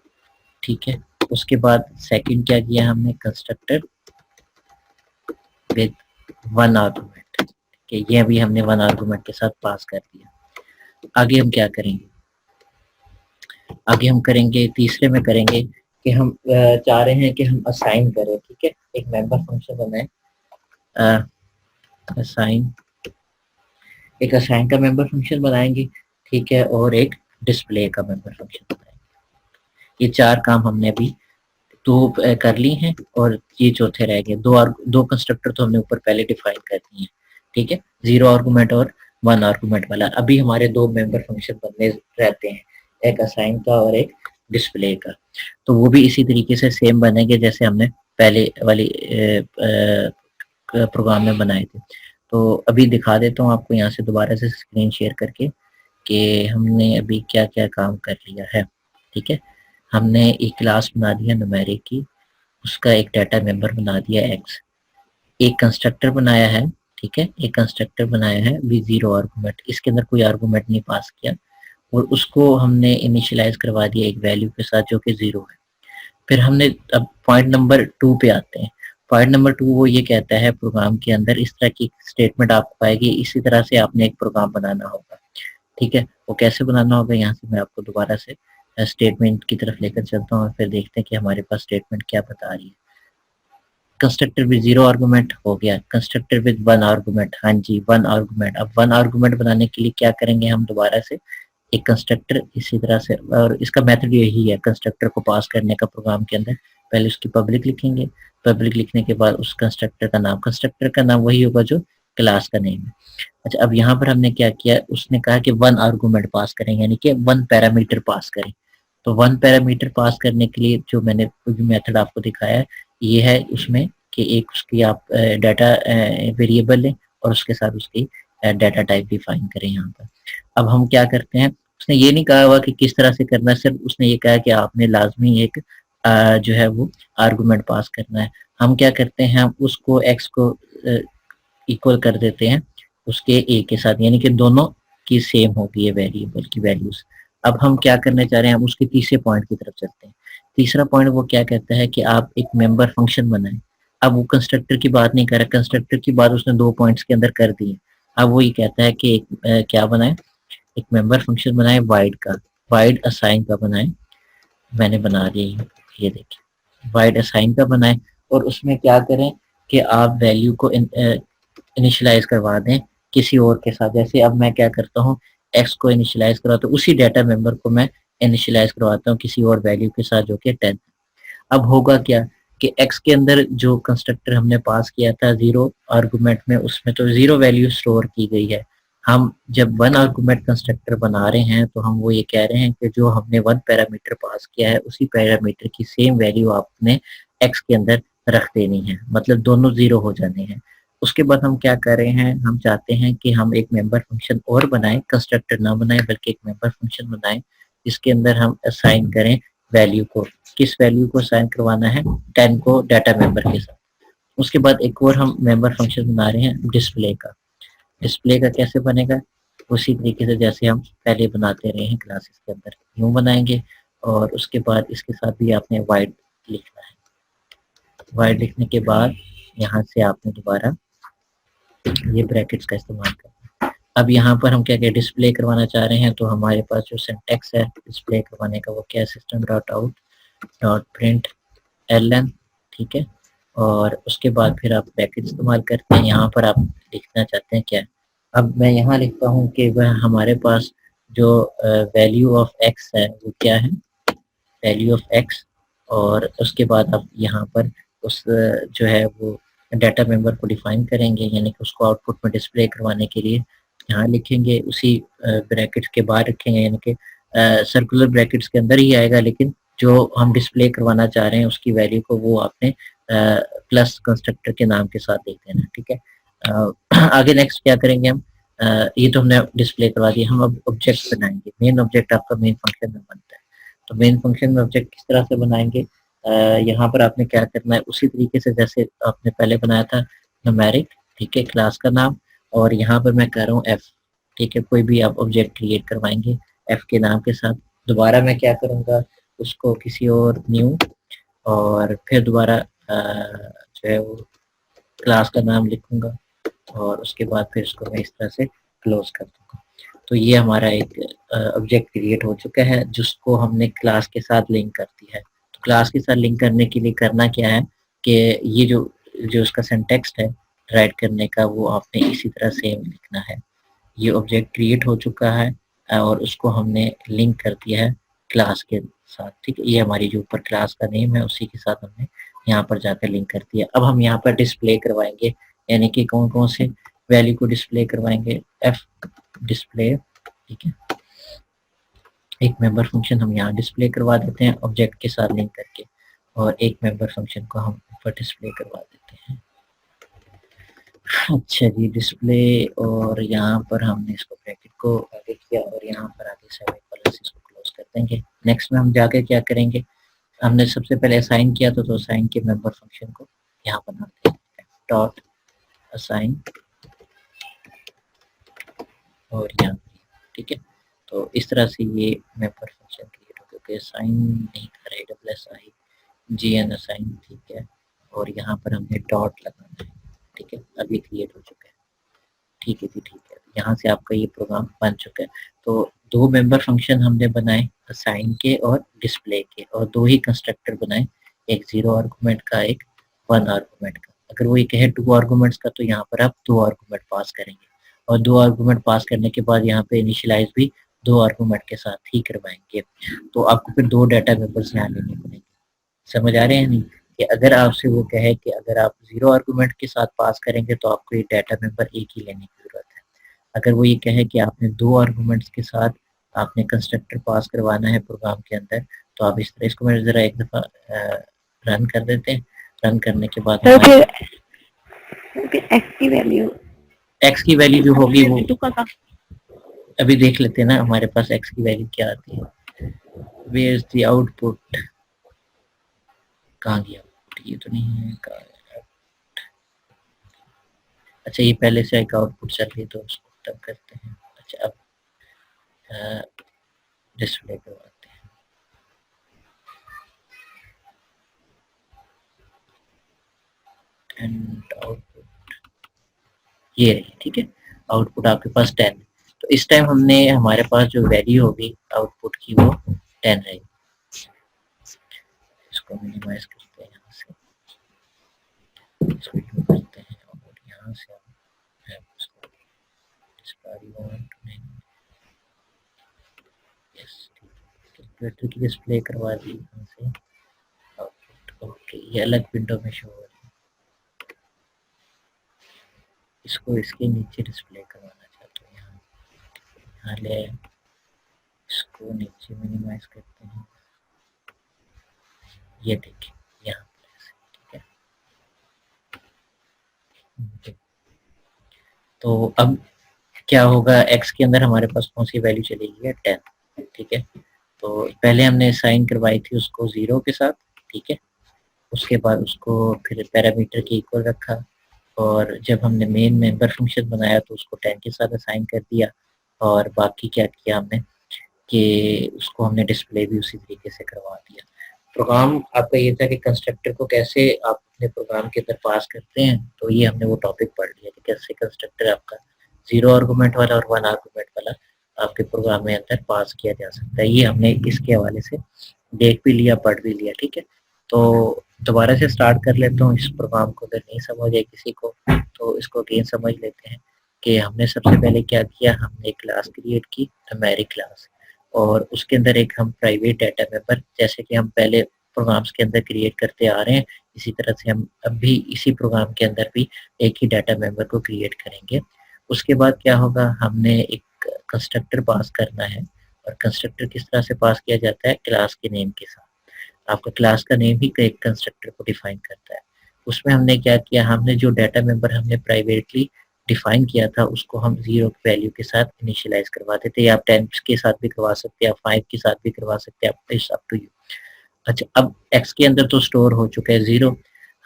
ठीक है। उसके बाद सेकंड क्या किया हमने, कंस्ट्रक्टर विद वन आर्गुमेंट, कि ये भी हमने वन आर्गुमेंट के साथ पास कर दिया। आगे हम क्या करेंगे, आगे हम करेंगे तीसरे में करेंगे कि हम चाह रहे हैं कि हम असाइन करें, ठीक है, एक मेंबर फंक्शन बनाए, असाइन, एक असाइन का मेंबर फंक्शन बनाएंगे, ठीक है, और एक डिस्प्ले का मेंबर फंक्शन बनाएंगे। ये 4 काम हमने अभी दो कर ली हैं और ये चौथे रह गए। दो कंस्ट्रक्टर तो हमने ऊपर पहले डिफाइन कर दिए हैं, ठीक है, 0 आर्गुमेंट और 1 आर्गुमेंट वाला। अभी हमारे 2 मेंबर फंक्शन बनने रहते हैं, एक असाइन का और एक डिस्प्ले का। तो वो भी इसी तरीके से सेम बनेंगे जैसे हमने पहले वाली प्रोग्राम में बनाए थे। तो अभी दिखा देता हूँ आपको यहाँ से दोबारा से स्क्रीन शेयर करके कि हमने अभी क्या क्या काम कर लिया है, ठीक है। हमने एक क्लास बना दिया न्यूमेरिक की, उसका एक डाटा मेंबर बना दिया एक्स, एक कंस्ट्रक्टर बनाया है, ठीक है, एक कंस्ट्रक्टर बनाया है विद 0 आर्गुमेंट, इसके अंदर कोई आर्गुमेंट नहीं पास किया, और उसको हमने इनिशियलाइज करवा दिया एक वैल्यू के साथ जो कि 0 है। फिर हमने अब पॉइंट नंबर 2 पे आते हैं। पॉइंट नंबर 2 वो ये कहता है प्रोग्राम के अंदर इस तरह की स्टेटमेंट आपको आएगी, इसी तरह से आपने एक प्रोग्राम बनाना होगा, ठीक है। वो कैसे बनाना होगा, यहाँ से मैं आपको दोबारा से स्टेटमेंट की तरफ लेकर चलता हूँ और फिर देखते हैं कि हमारे पास स्टेटमेंट क्या बता रही है। कंस्ट्रक्टर विद 0 आर्गुमेंट हो गया, कंस्ट्रक्टर विद 1 आर्गुमेंट, हाँ जी 1 आर्गुमेंट। अब 1 आर्गुमेंट बनाने के लिए क्या करेंगे, हम दोबारा से एक कंस्ट्रक्टर इसी तरह से, और इसका मेथड यही है कंस्ट्रक्टर को पास करने का प्रोग्राम के अंदर। पहले उसकी पब्लिक लिखेंगे, पब्लिक लिखने के बाद उस कंस्ट्रक्टर का नाम वही होगा जो क्लास का नेम है। अच्छा, अब यहाँ पर हमने क्या किया, उसने कहा कि 1 आर्गुमेंट पास करें, यानी कि 1 पैरामीटर पास करें। तो 1 पैरामीटर पास करने के लिए जो मैंने मेथड आपको दिखाया है, ये है उसमें कि एक उसकी आप डाटा वेरिएबल लें और उसके साथ उसकी डाटा टाइप डिफाइन करें यहाँ पर। अब हम क्या करते हैं, उसने ये नहीं कहा हुआ कि किस तरह से करना है, सिर्फ उसने ये कहा कि आपने लाजमी एक जो है वो आर्गुमेंट पास करना है। हम क्या करते हैं, हम उसको x को इक्वल कर देते हैं उसके a के साथ, यानी कि दोनों की सेम होगी ये वेरिएबल की वैल्यूज। अब हम क्या करने चाह रहे हैं, हम उसके तीसरे पॉइंट की तरफ चलते हैं। तीसरा पॉइंट वो क्या कहता है कि आप एक मेंबर फंक्शन बनाएं। अब वो कंस्ट्रक्टर की बात नहीं कर रहा, कंस्ट्रक्टर की बात उसने 2 पॉइंट्स के अंदर कर दी है। अब वो ये कहता है कि एक क्या बनाए, एक मेंबर फंक्शन बनाए वाइड का, वाइड असाइन का बनाए। मैंने बना दिया, ये देखिए वाइड असाइन का बनाए, और उसमें क्या करें कि आप वैल्यू को इनिशियलाइज करवा दें किसी और के साथ। जैसे अब मैं क्या करता हूँ, एक्स को इनिशियलाइज करवाता हूँ, उसी डाटा मेंबर को मैं इनिशियलाइज करवाता हूँ किसी और वैल्यू के साथ जो कि 10। अब होगा क्या कि एक्स के अंदर जो कंस्ट्रक्टर हमने पास किया था जीरो आर्गुमेंट में, उसमें तो जीरो वैल्यू स्टोर की गई है। हम जब वन आर्गुमेंट कंस्ट्रक्टर बना रहे हैं तो हम वो ये कह रहे हैं कि जो हमने वन पैरामीटर पास किया है उसी पैरामीटर की सेम वैल्यू आपने एक्स के अंदर रख देनी है, मतलब दोनों जीरो हो जाने हैं। उसके बाद हम क्या कर रहे हैं, हम चाहते हैं कि हम एक मेंबर फंक्शन और बनाएं, कंस्ट्रक्टर ना बनाएं बल्कि एक मेंबर फंक्शन बनाएं जिसके अंदर हम असाइन करें वैल्यू को। किस वैल्यू को असाइन करवाना है, 10 को डाटा मेंबर के साथ। उसके बाद एक और हम मेंबर फंक्शन बना रहे हैं डिस्प्ले का। डिस्प्ले का कैसे बनेगा, उसी तरीके से जैसे हम पहले बनाते रहे हैं क्लासेस के अंदर, यूं बनाएंगे। और उसके बाद इसके साथ भी आपने वाइड लिखना है। वाइड लिखने के बाद यहाँ से आपने दोबारा ये ब्रैकेट्स का इस्तेमाल करना है। अब यहाँ पर हम क्या क्या डिस्प्ले करवाना चाह रहे हैं, तो हमारे पास जो सिंटेक्स है डिस्प्ले करवाने का वो क्या है, system dot out dot print ln, ठीक है। और उसके बाद फिर आप ब्रैकेट इस्तेमाल करते हैं, यहाँ पर आप लिखना चाहते हैं क्या। अब मैं यहाँ लिखता हूँ कि वह हमारे पास जो वैल्यू ऑफ x है वो क्या है, वैल्यू ऑफ x। और उसके बाद आप यहाँ पर उस जो है वो डाटा मेंबर को डिफाइन करेंगे, यानी कि उसको आउटपुट में डिस्प्ले करवाने के लिए यहाँ लिखेंगे, उसी ब्रैकेट के बाहर रखेंगे, यानी कि सर्कुलर ब्रैकेट्स के अंदर ही आएगा, लेकिन जो हम डिस्प्ले करवाना चाह रहे हैं उसकी वैल्यू को वो आपने प्लस कंस्ट्रक्टर के नाम के साथ देख देना, ठीक है। आगे नेक्स्ट क्या करेंगे हम, ये तो हमने डिस्प्ले करवा दिया, हम अब ऑब्जेक्ट बनाएंगे। मेन ऑब्जेक्ट आपका मेन फंक्शन में बनता है, तो मेन फंक्शन में ऑब्जेक्ट किस तरह से बनाएंगे, यहाँ पर आपने क्या करना है, उसी तरीके से जैसे आपने पहले बनाया था न्यूमेरिक, ठीक है, क्लास का नाम। और यहाँ पर मैं कर रहा हूँ एफ, ठीक है, कोई भी आप ऑब्जेक्ट क्रिएट करवाएंगे एफ के नाम के साथ। दोबारा मैं क्या करूँगा, उसको किसी और न्यू, और फिर दोबारा जो है वो क्लास का नाम लिखूंगा, और उसके बाद फिर इसको मैं इस तरह से क्लोज कर दूंगा। तो ये हमारा एक ऑब्जेक्ट क्रिएट हो चुका है जिसको हमने क्लास के साथ लिंक कर दिया है। तो क्लास के साथ लिंक करने के लिए करना क्या है कि ये जो जो उसका सिंटेक्स है राइट करने का, वो आपने इसी तरह सेम लिखना है। ये ऑब्जेक्ट क्रिएट हो चुका है और उसको हमने लिंक कर दिया है क्लास के साथ, ठीक है। ये हमारी जो ऊपर क्लास का नेम है उसी के साथ हमने यहाँ पर जाकर लिंक कर दिया। अब हम यहाँ पर डिस्प्ले करवाएंगे, यानी कि कौन कौन से वैल्यू को डिस्प्ले करवाएंगे, एफ डिस्प्ले, ठीक है। एक मेंबर फंक्शन हम यहाँ डिस्प्ले करवा देते हैं ऑब्जेक्ट के साथ लिंक करके, और एक मेंबर फंक्शन को हम ऊपर डिस्प्ले करवा देते हैं। अच्छा जी, डिस्प्ले, और यहाँ पर हमने इसको ब्रैकेट को आगे किया और यहाँ पर आगे सेमीकोलन से इसको क्लोज कर देंगे। नेक्स्ट में हम जाके क्या करेंगे, हमने सबसे पहले असाइन किया तो असाइन के मेंबर फंक्शन को यहाँ बनाते हैं डॉट असाइन, और यहाँ, ठीक है। तो इस तरह से ये मेंबर फंक्शन क्रिएट हो गया, असाइन नहीं कर रहे, double S I G N assign, ठीक है। और यहाँ पर हमने डॉट लगाना है, ठीक है। अभी क्रिएट हो चुका है, ठीक है जी, ठीक है। यहाँ से आपका ये प्रोग्राम बन चुका है। तो दो मेंबर फंक्शन हमने बनाए, असाइन के और डिस्प्ले के, और दो ही कंस्ट्रक्टर बनाए, एक 0 आर्गुमेंट का, एक 1 आर्गुमेंट का। अगर वो ये कहे 2 आर्गुमेंट्स का तो यहाँ पर आप 2 आर्गुमेंट पास करेंगे, और 2 आर्गुमेंट पास करने के बाद यहाँ पे इनिशियलाइज भी 2 आर्गुमेंट के साथ ही करवाएंगे। तो आपको फिर 2 डाटा मेंबर्स यहाँ लेने पड़ेंगे। समझ आ रहे हैं नहीं, कि अगर आपसे वो कहे कि अगर आप 0 आर्गुमेंट के साथ पास करेंगे तो आपको ये डाटा मेंबर एक ही लेने की जरूरत है। अगर वो ये कहे कि आपने 2 आर्गुमेंट्स के साथ आपने कंस्ट्रक्टर पास करवाना है प्रोग्राम के अंदर, तो आप इस तरह, इसको मैं जरा एक दफा रन कर देते हैं। रन करने के बाद तो हमारे फिर एक्स की वैल्यू x की वैल्यू जो होगी वो V2 का था। अभी देख लेते हैं ना, हमारे पास x की वैल्यू क्या आती है। वेयर इज द आउटपुट, कहाँ गया, ये तो नहीं है, कहाँ है? अच्छा ये पहले से एक आउटपुट चल रही है तो उसको तब करते हैं। अच्छा अब डिस्प्ले करवाते हैं। एंड आउटपुट ये रही, ठीक है, आउटपुट आपके पास 10। तो इस टाइम हमने हमारे पास जो वैल्यू होगी आउटपुट की वो 10 रहेगी। इसको मिनिमाइज करते हैं, यहाँ से इसको करते हैं और यहाँ से बैटरी की डिस्प्ले करवा दी यहाँ से आउटपुट। ओके ये अलग विंडो में शो हो रही है, इसको इसके नीचे डिस्प्ले करवाना चाहते हैं। यहाँ ले इसको नीचे मिनिमाइज करते हैं, ये देखिए यहाँ पर, ठीक है। तो अब क्या होगा, x के अंदर हमारे पास कौन सी वैल्यू चलेगी है 10, ठीक है। तो पहले हमने साइन करवाई थी उसको 0 के साथ, ठीक है। उसके बाद उसको फिर पैरामीटर के इक्वल रखा और जब हमने मेन मेंबर फंक्शन बनाया तो उसको 10 के साथ असाइन कर दिया और बाकी क्या किया हमने कि उसको हमने डिस्प्ले भी उसी तरीके से करवा दिया। प्रोग्राम आपका ये था कि कंस्ट्रक्टर को कैसे आप अपने प्रोग्राम के अंदर पास करते हैं, तो ये हमने वो टॉपिक पढ़ लिया कि कैसे कंस्ट्रक्टर आपका 0 आर्गुमेंट वाला और 1 आर्गुमेंट वाला आपके प्रोग्राम में अंदर पास किया जा सकता है। ये हमने इसके हवाले से देख भी लिया, पढ़ भी लिया, ठीक है। तो दोबारा से स्टार्ट कर लेता हूँ इस प्रोग्राम को, अगर नहीं समझ आए किसी को तो इसको अगेन समझ लेते हैं कि हमने सबसे पहले क्या किया, हमने एक क्लास क्रिएट की न्यूमेरिक क्लास और उसके अंदर एक हम प्राइवेट डाटा मेंबर, जैसे कि हम पहले प्रोग्राम्स के अंदर क्रिएट करते आ रहे हैं इसी तरह से हम अब भी इसी प्रोग्राम के अंदर भी एक ही डाटा मेंबर को क्रिएट करेंगे। उसके बाद क्या होगा, हमने एक कंस्ट्रक्टर पास करना है और कंस्ट्रक्टर किस तरह से पास किया जाता है, क्लास के नेम के साथ। आपका क्लास का नेम ही एक कंस्ट्रक्टर को डिफाइन करता है। उसमें हमने क्या किया, हमने जो डाटा मेंबर हमने प्राइवेटली डिफाइन किया था उसको हम 0 की वैल्यू के साथ इनिशियलाइज करवा देते हैं। आप 10 के साथ भी करवा सकते हैं, आप 5 के साथ भी करवा सकते हैं, इट्स अप टू यू। अच्छा अब x के अंदर तो स्टोर हो चुका है 0,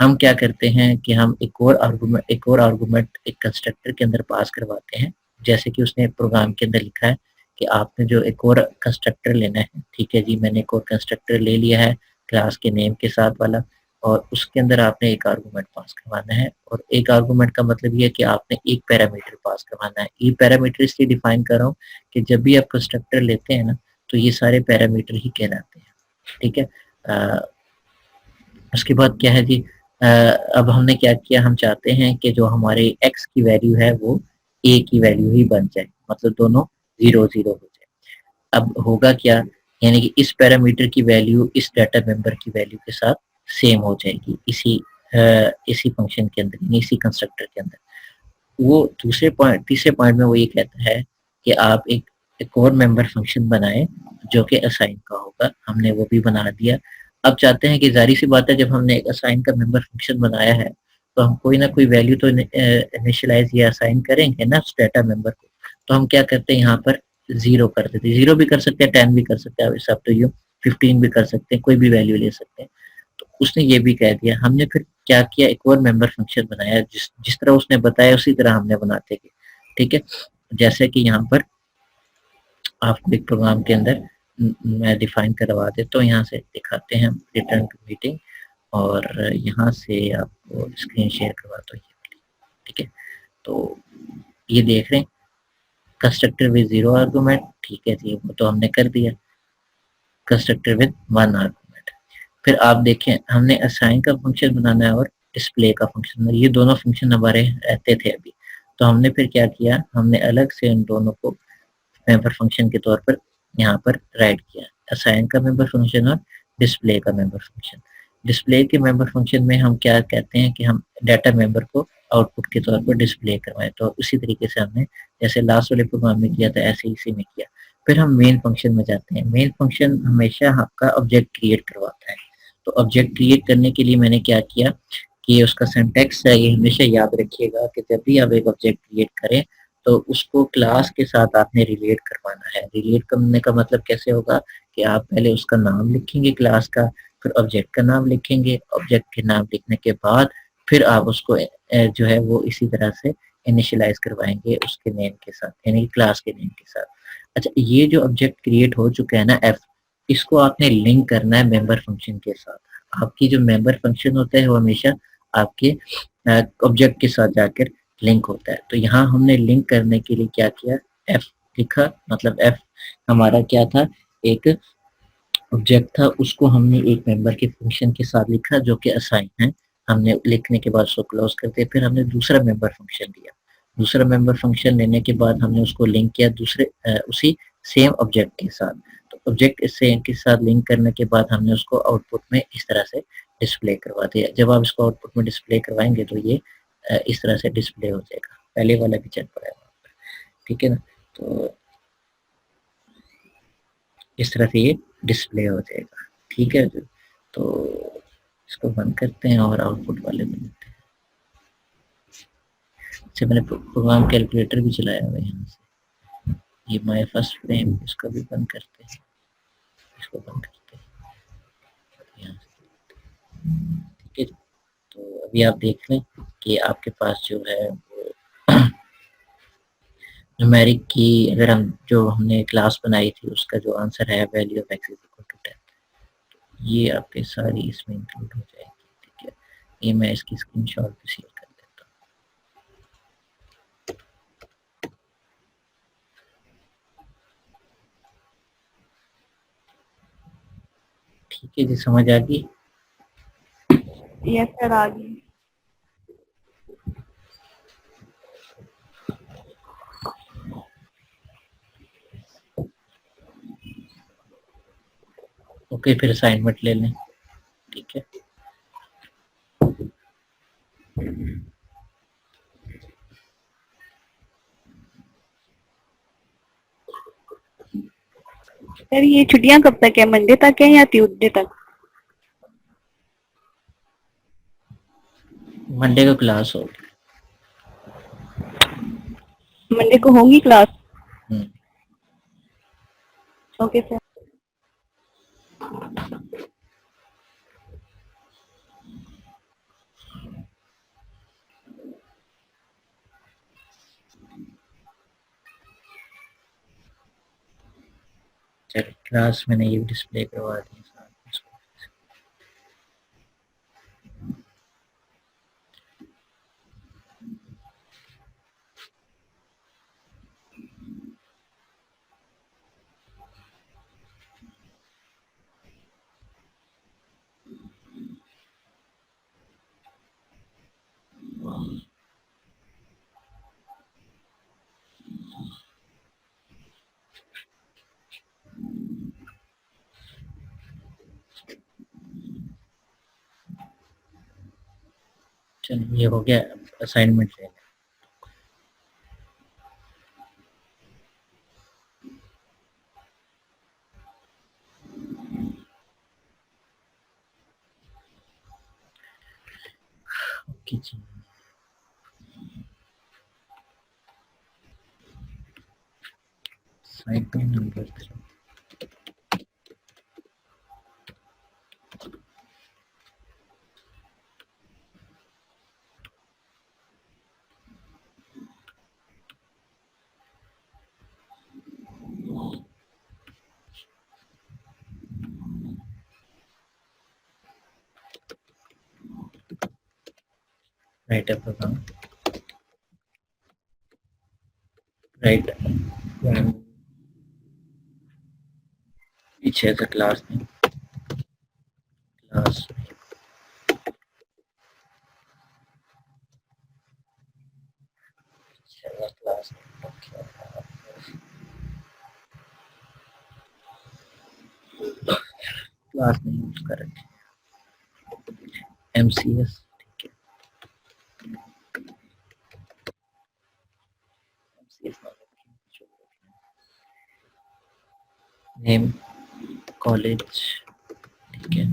हम क्या करते हैं कि हम एक और आर्गुमेंट एक कंस्ट्रक्टर के अंदर पास करवाते हैं। जैसे कि उसने प्रोग्राम के अंदर लिखा है कि आपने जो एक और कंस्ट्रक्टर लेना है, ठीक है जी, मैंने एक और कंस्ट्रक्टर ले लिया है क्लास के नेम के साथ वाला और उसके अंदर आपने एक आर्गुमेंट पास करवाना है। और एक आर्गुमेंट का मतलब ये है कि आपने एक पैरामीटर पास करवाना है। ये पैरामीटर इसलिए डिफाइन कर रहा हूँ कि जब भी आप कंस्ट्रक्टर लेते हैं ना तो ये सारे पैरामीटर ही कहलाते हैं, ठीक है। उसके बाद क्या है जी, अब हमने क्या किया, हम चाहते हैं कि जो हमारे x की वैल्यू है वो a की वैल्यू ही बन जाए, मतलब दोनों 0 0 हो जाए। अब होगा क्या, यानी कि इस पैरामीटर की वैल्यू इस डाटा मेंबर की वैल्यू के साथ सेम हो जाएगी इसी फंक्शन के अंदर, इसी कंस्ट्रक्टर के अंदर। वो तीसरे पॉइंट में वो ये कहता है कि आप एक और मेंबर फंक्शन बनाएं जो कि असाइन का होगा, हमने वो भी बना दिया। अब चाहते हैं कि जारी सी बात है, जब हमने एक असाइन का मेंबर फंक्शन बनाया है तो हम कोई ना कोई वैल्यू तो इनिशियलाइज या असाइन करेंगे ना उस डाटा मेंबर को। तो हम क्या करते हैं, यहाँ पर 0 कर देते हैं। 0 भी कर सकते हैं, 10 भी कर सकते हैं, इट्स अप टू यू, 15 भी कर सकते हैं, कोई भी वैल्यू ले सकते हैं। तो उसने ये भी कह दिया। हमने फिर क्या किया, एक और मेंबर फंक्शन बनाया, जिस तरह उसने बताया उसी तरह हमने बनाते गए, ठीक है। जैसे कि यहाँ पर आपको एक प्रोग्राम के अंदर मैं डिफाइन करवा देता हूँ, यहाँ से दिखाते हैं, रिटर्न टू मीटिंग और यहाँ से आपको स्क्रीन शेयर करवाता हूँ, ठीक है। तो ये देख रहे हैं कंस्ट्रक्टर विद 0 आर्गुमेंट, ठीक है जी, वो तो हमने कर दिया। कंस्ट्रक्टर विद 1 आर्गुमेंट, फिर आप देखें हमने असाइन का फंक्शन बनाना है और डिस्प्ले का फंक्शन, ये दोनों फंक्शन हमारे रहते थे अभी। तो हमने फिर क्या किया, हमने अलग से इन दोनों को मेंबर फंक्शन के तौर पर यहाँ पर राइट किया, असाइन का मेंबर फंक्शन और डिस्प्ले का मेंबर फंक्शन। डिस्प्ले के मेंबर फंक्शन में हम क्या कहते हैं कि हम डाटा मेंबर को आउटपुट के तौर पर डिस्प्ले करवाएं। तो उसी तरीके से हमने जैसे लास्ट वाले प्रोग्राम में किया था ऐसे इसी में किया। फिर हम मेन फंक्शन में जाते हैं। मेन फंक्शन हमेशा आपका ऑब्जेक्ट क्रिएट करवाता है। तो ऑब्जेक्ट क्रिएट करने के लिए मैंने क्या किया कि उसका सिंटैक्स है, ये हमेशा याद रखिएगा कि जब भी आप एक ऑब्जेक्ट क्रिएट करें तो उसको क्लास के साथ आपने रिलेट करवाना है। रिलेट करने का मतलब कैसे होगा कि आप पहले उसका नाम लिखेंगे क्लास का, फिर ऑब्जेक्ट का नाम लिखेंगे, ऑब्जेक्ट के नाम लिखने के बाद फिर आप उसको जो है वो इसी तरह से इनिशियलाइज करवाएंगे उसके नेम के साथ, यानी क्लास के नेम के साथ। अच्छा, ये जो ऑब्जेक्ट क्रिएट हो चुका है ना एफ, इसको आपने लिंक करना है मेंबर फंक्शन के साथ। आपकी जो मेंबर फंक्शन होता है वो हमेशा आपके ऑब्जेक्ट के साथ जाकर लिंक होता है। तो यहाँ हमने लिंक करने के लिए क्या किया, एफ लिखा, मतलब एफ हमारा क्या था, एक ऑब्जेक्ट था, उसको हमने एक मेंबर के फंक्शन के साथ लिखा जो कि असाइन है। हमने लिखने के बाद उसको क्लोज कर दिया, फिर हमने दूसरा मेंबर फंक्शन लिया। दूसरा मेंबर फंक्शन लेने के बाद हमने उसको लिंक किया दूसरे उसी सेम ऑब्जेक्ट के साथ। तो ऑब्जेक्ट सेम के साथ लिंक करने के बाद हमने उसको आउटपुट में इस तरह से डिस्प्ले करवा दिया। जब आप इसको आउटपुट में डिस्प्ले करवाएंगे तो ये इस तरह से डिस्प्ले हो जाएगा। पहले वाला भी चल पड़ेगा, ठीक है ना। तो इस तरह से ये डिस्प्ले हो जाएगा, ठीक है। तो इसको बंद करते हैं और आउटपुट वाले बनाते हैं। अच्छा, मैंने प्रोग्राम कैलकुलेटर भी चलाया हुआ है यहाँ से। ये माय फर्स्ट फ्रेम, इसको भी बंद करते हैं, इसको बंद करते हैं यहाँ से, ठीक है। तो अभी आप देख लें कि आपके पास जो है वो न्यूमेरिक की, अगर हम जो हमने क्लास बनाई थी उसका जो आंसर है value of x is equal to 10, ये आपके सारी इसमें इंक्लूड हो जाएगी, ठीक है। ये मैं इसकी स्क्रीनशॉट भी शेयर कर देता हूँ। ठीक है जी, समझ आ गई। यस सर, आ गई। ओके, फिर असाइनमेंट ले लें, ठीक है। सर ये छुट्टियां कब तक है, मंडे तक है या ट्यूसडे तक? मंडे को क्लास होगी। मंडे को होंगी क्लास? हम्म, ओके सर। चलिए, क्लास मैंने ये डिस्प्ले करवा दी साथ में इसको। चलिए, ये हो गया, असाइनमेंट ले लें। Okay ji, assignment number 3। Right a programme, right पीछे से क्लास में, क्लास क्लास क्लास नहीं यूज कर रखे, MCS, ठीक है। MCS नेम कॉलेज, ठीक है।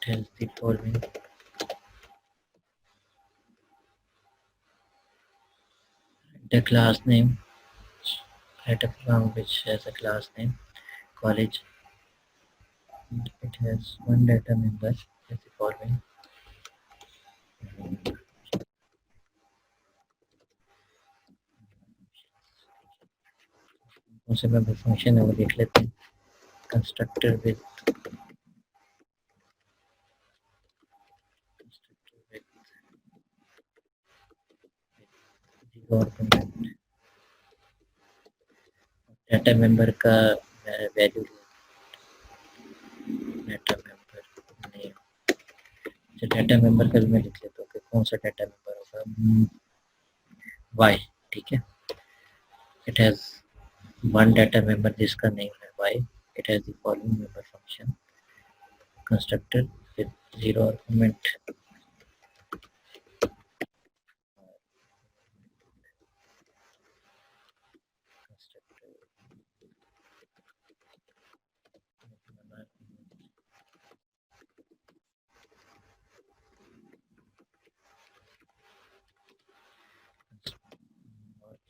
has the following. The class name, write a program which has a class name, college. It has one data member as the following. कौन से member function है वो देख लेते हैं. Constructor with zero argument. Data member का value data member name. जो data member का भी मैं लिख लेता हूँ कि कौन सा data member होगा. Y, ठीक है. It has one data member जिसका name है Y. It has the following member function. Constructor with zero argument.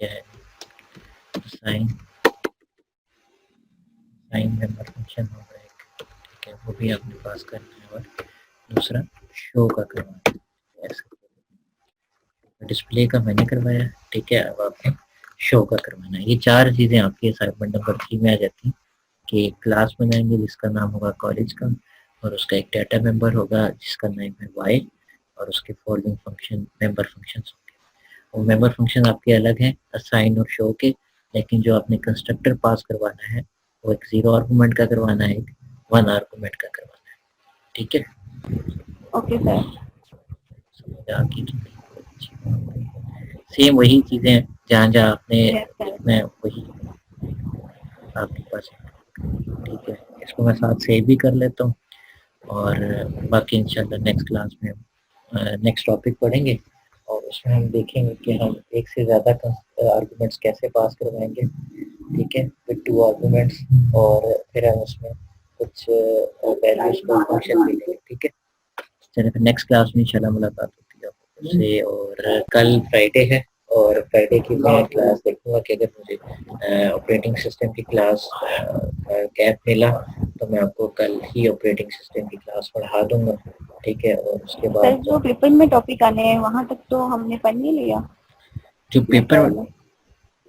क्या है साइन मेंबर फंक्शन होगा एक, ठीक है, वो भी आपने पास करना है. और दूसरा शो का करवाना है. ऐसे डिस्प्ले का मैंने करवाया, ठीक है. अब आपने शो का करवाना है. ये चार चीजें आपकी असाइनमेंट नंबर 3 में आ जाती हैं कि क्लास बनाएंगे जिसका नाम होगा कॉलेज का, और उसका एक डाटा मेंबर होगा जिसका नाम है वाई, और उसके फॉलोइंग फंक्शन मेंबर फंक्शंस होंगे. वो मेंबर फंक्शन आपके अलग हैं असाइन और शो के, लेकिन जो आपने कंस्ट्रक्टर पास करवाना है वो एक जीरो आर्गुमेंट का करवाना है, एक वन आर्गुमेंट का करवाना है. ठीक है. Okay sir. समझ आ गई. सेम वही चीजें जहाँ जहाँ आपने यस सर. मैं वही आपके पास. ठीक है, इसको मैं साथ सेव भी कर लेता हूँ. और बाकी इंशाल्लाह नेक्स्ट क्लास में नेक्स्ट टॉपिक पढ़ेंगे और उसमें हम देखेंगे कि हम एक से ज़्यादा आर्गुमेंट्स कैसे पास करवाएंगे. ठीक है, विद टू आर्गुमेंट्स, और फिर हम उसमें कुछ वैल्यूज को फंक्शन भी लेंगे. ठीक है, चलिए फिर नेक्स्ट क्लास में इंशाल्लाह मुलाकात होती है आपसे. और कल फ्राइडे है और फ्राइडे की मैं क्लास देखूंगा कि अगर मुझे ऑपरेटिंग सिस्टम की क्लास गैप मिला तो मैं आपको कल ही ऑपरेटिंग सिस्टम की क्लास पढ़ा दूंगा. ठीक है, और उसके सर बाद जो पेपर में टॉपिक आने हैं वहाँ तक तो हमने पढ़ नहीं लिया. जो पेपर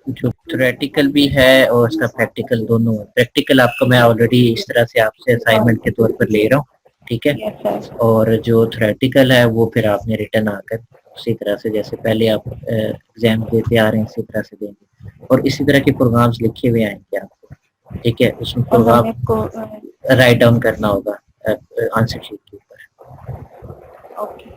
जो थ्योरेटिकल भी है और उसका प्रैक्टिकल दोनों है. प्रैक्टिकल आपको मैं ऑलरेडी इस तरह से आपसे असाइनमेंट के तौर पर ले रहा हूँ. ठीक है, यस सर. और जो थ्योरेटिकल है वो फिर आपने रिटर्न आकर उसी तरह से जैसे पहले आप एग्जाम देते आ रहे हैं इसी तरह से देंगे, और इसी तरह के प्रोग्राम्स लिखे हुए आएंगे आपको. ठीक है, उसमें और प्रोग्राम हमने को राइट डाउन करना होगा आंसर शीट के ऊपर. ओके.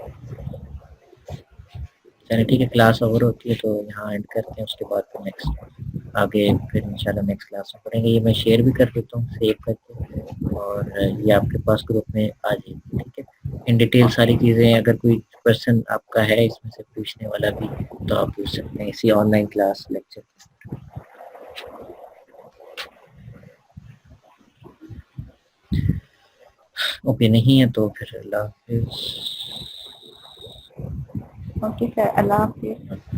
चलिए ठीक है, क्लास ओवर होती है तो यहाँ एंड करते हैं. उसके बाद फिर नेक्स्ट आगे फिर इंशाल्लाह नेक्स्ट क्लास में पढ़ेंगे. ये मैं शेयर भी कर देता हूँ सेव करके, और ये आपके पास ग्रुप में आ जाएगी. ठीक है, इन डिटेल सारी चीज़ें. अगर कोई क्वेश्चन आपका है इसमें से पूछने वाला भी तो आप पूछ सकते हैं इसी ऑनलाइन क्लास लेक्चर. ओके, नहीं है तो फिर अल्लाह हाफिज़. Okay sir. अल्लाह हाफिज़.